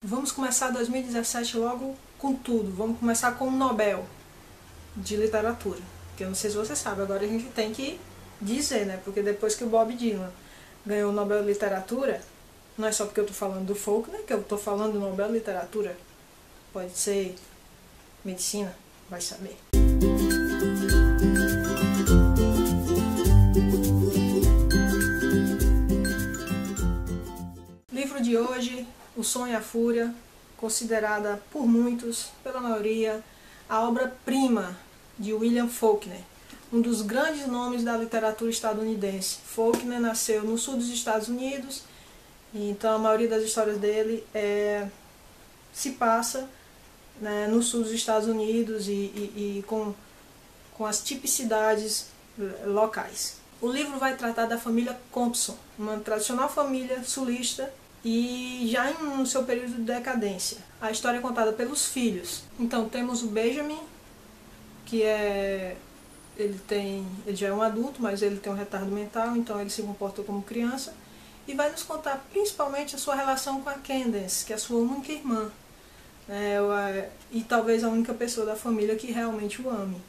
Vamos começar 2017 logo com tudo. Vamos começar com o Nobel de Literatura. Que eu não sei se você sabe, agora a gente tem que dizer, né? Porque depois que o Bob Dylan ganhou o Nobel de Literatura, não é só porque eu tô falando do Faulkner, que eu tô falando do Nobel de Literatura. Pode ser medicina, vai saber. Livro de hoje, O Som e a Fúria, considerada por muitos, pela maioria, a obra-prima de William Faulkner, um dos grandes nomes da literatura estadunidense. Faulkner nasceu no sul dos Estados Unidos, então a maioria das histórias dele se passa, né, no sul dos Estados Unidos e com as tipicidades locais. O livro vai tratar da família Compson, uma tradicional família sulista, e já no seu período de decadência. A história é contada pelos filhos. Então temos o Benjamin, que ele já é um adulto, mas ele tem um retardo mental, então ele se comporta como criança, e vai nos contar principalmente a sua relação com a Candace, que é a sua única irmã, e talvez a única pessoa da família que realmente o ame.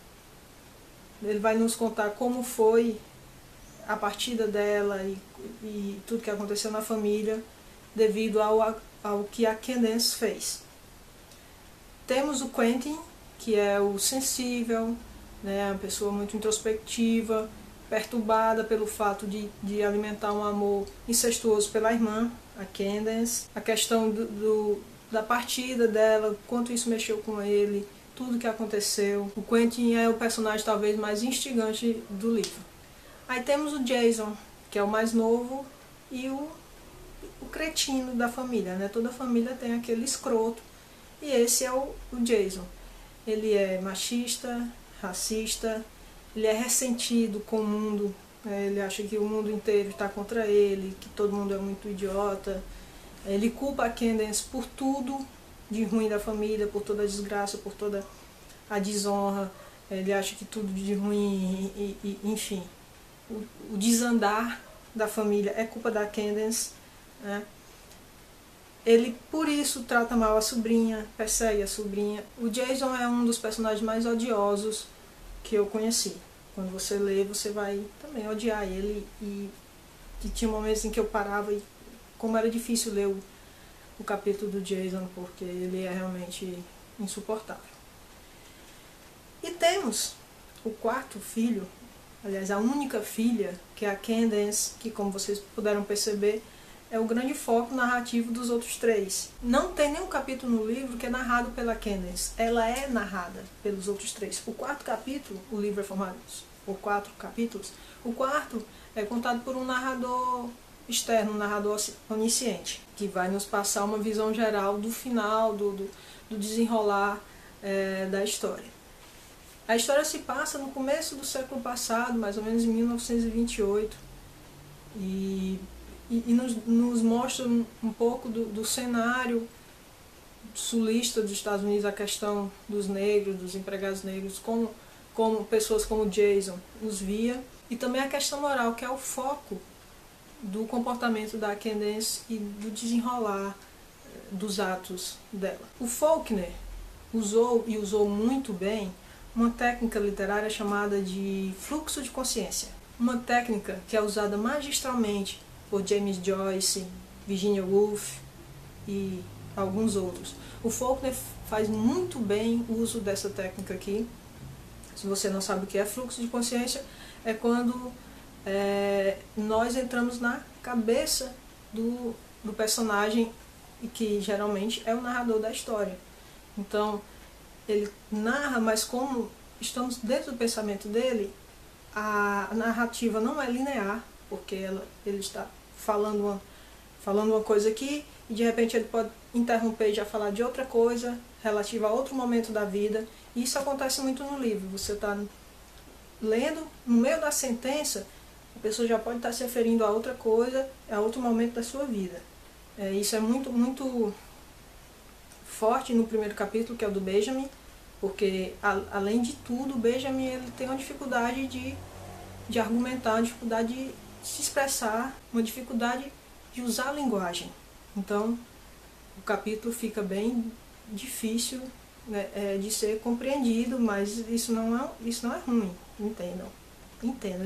Ele vai nos contar como foi a partida dela e tudo que aconteceu na família, devido ao que a Candace fez. Temos o Quentin, que é o sensível, né, uma pessoa muito introspectiva, perturbada pelo fato de alimentar um amor incestuoso pela irmã, a Candace. A questão da partida dela, quanto isso mexeu com ele, tudo que aconteceu. O Quentin é o personagem talvez mais instigante do livro. Aí temos o Jason, que é o mais novo, e o cretino da família, né? Toda família tem aquele escroto, e esse é o Jason. Ele é machista, racista, ele é ressentido com o mundo, né? Ele acha que o mundo inteiro está contra ele, que todo mundo é muito idiota. Ele culpa a Candace por tudo de ruim da família, por toda a desgraça, por toda a desonra. Ele acha que tudo de ruim, enfim, o desandar da família é culpa da Candace. Ele por isso trata mal a sobrinha, persegue a sobrinha. O Jason é um dos personagens mais odiosos que eu conheci. Quando você lê, você vai também odiar ele, e tinha momentos em que eu parava e como era difícil ler o capítulo do Jason, porque ele é realmente insuportável. E temos o quarto filho, aliás a única filha, que é a Candace, que como vocês puderam perceber, é o grande foco narrativo dos outros três. Não tem nenhum capítulo no livro que é narrado pela Candace. Ela é narrada pelos outros três. O quarto capítulo, o livro é formado por 4 capítulos. O quarto é contado por um narrador externo, um narrador onisciente, que vai nos passar uma visão geral do final, do desenrolar da história. A história se passa no começo do século passado, mais ou menos em 1928, e nos mostra um pouco do cenário sulista dos Estados Unidos, a questão dos negros, dos empregados negros, como pessoas como Jason os via, e também a questão moral, que é o foco do comportamento da Candace e do desenrolar dos atos dela. O Faulkner usou muito bem uma técnica literária chamada de fluxo de consciência, uma técnica que é usada magistralmente por James Joyce, Virginia Woolf e alguns outros. O Faulkner faz muito bem uso dessa técnica aqui. Se você não sabe o que é fluxo de consciência, é quando nós entramos na cabeça do personagem, que geralmente é o narrador da história. Então, ele narra, mas como estamos dentro do pensamento dele, a narrativa não é linear, porque ele está falando uma coisa aqui, e de repente ele pode interromper e já falar de outra coisa relativa a outro momento da vida. E isso acontece muito no livro. Você está lendo, no meio da sentença, a pessoa já pode estar se referindo a outra coisa, a outro momento da sua vida. Isso é muito, muito forte no primeiro capítulo, que é o do Benjamin, porque além de tudo, o Benjamin ele tem uma dificuldade de argumentar, uma dificuldade de se expressar, uma dificuldade de usar a linguagem. Então, o capítulo fica bem difícil, né, de ser compreendido, mas isso não é ruim, entendam,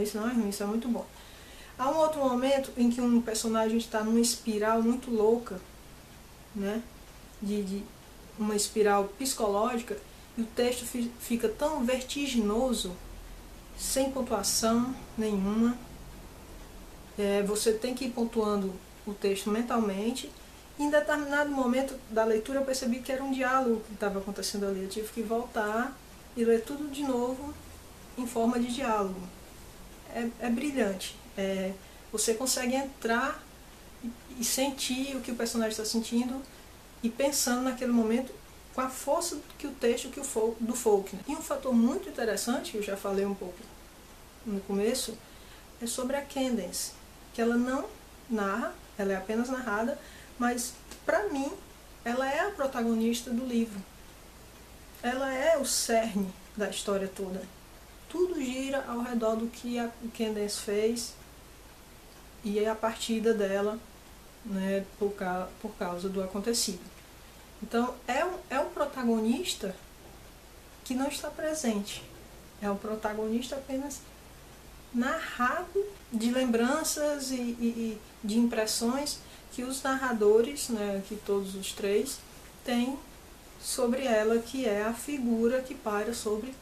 isso não é ruim, isso é muito bom. Há um outro momento em que um personagem está numa espiral muito louca, né, de uma espiral psicológica, e o texto fica tão vertiginoso, sem pontuação nenhuma. Você tem que ir pontuando o texto mentalmente. Em determinado momento da leitura eu percebi que era um diálogo que estava acontecendo ali. Eu tive que voltar e ler tudo de novo em forma de diálogo. É brilhante. Você consegue entrar e sentir o que o personagem está sentindo e pensando naquele momento com a força que o texto do Faulkner. E um fator muito interessante, que eu já falei um pouco no começo, é sobre a Candace, que ela não narra, ela é apenas narrada, mas para mim ela é a protagonista do livro. Ela é o cerne da história toda. Tudo gira ao redor do que a Candace fez e a partida dela, né, por causa do acontecido. Então é um protagonista que não está presente. É um protagonista apenas narrado de lembranças e de impressões que os narradores, né, que todos os três, têm sobre ela, que é a figura que paira sobre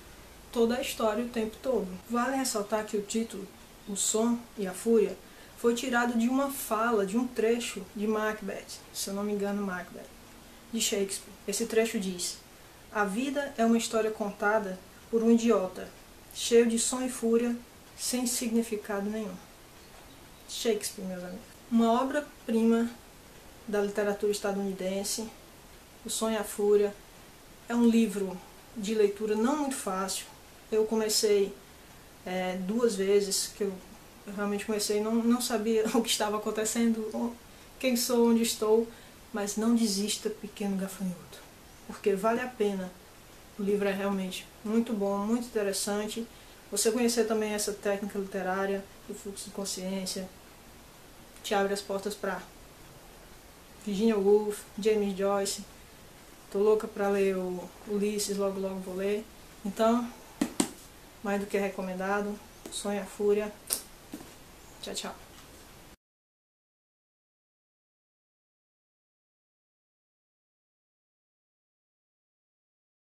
toda a história o tempo todo. Vale ressaltar que o título, O Som e a Fúria, foi tirado de uma fala, de um trecho de Macbeth, se eu não me engano, Macbeth, de Shakespeare. Esse trecho diz: a vida é uma história contada por um idiota, cheio de som e fúria, sem significado nenhum. Shakespeare, meus amigos. Uma obra-prima da literatura estadunidense, O Som e a Fúria. É um livro de leitura não muito fácil. Eu comecei 2 vezes, que eu realmente comecei, não sabia o que estava acontecendo, quem sou, onde estou, mas não desista, pequeno gafanhoto, porque vale a pena. O livro é realmente muito bom, muito interessante. Você conhecer também essa técnica literária do fluxo de consciência te abre as portas para Virginia Woolf, James Joyce. Tô louca para ler o Ulisses, logo vou ler. Então, mais do que recomendado. Sonho a Fúria. Tchau, tchau.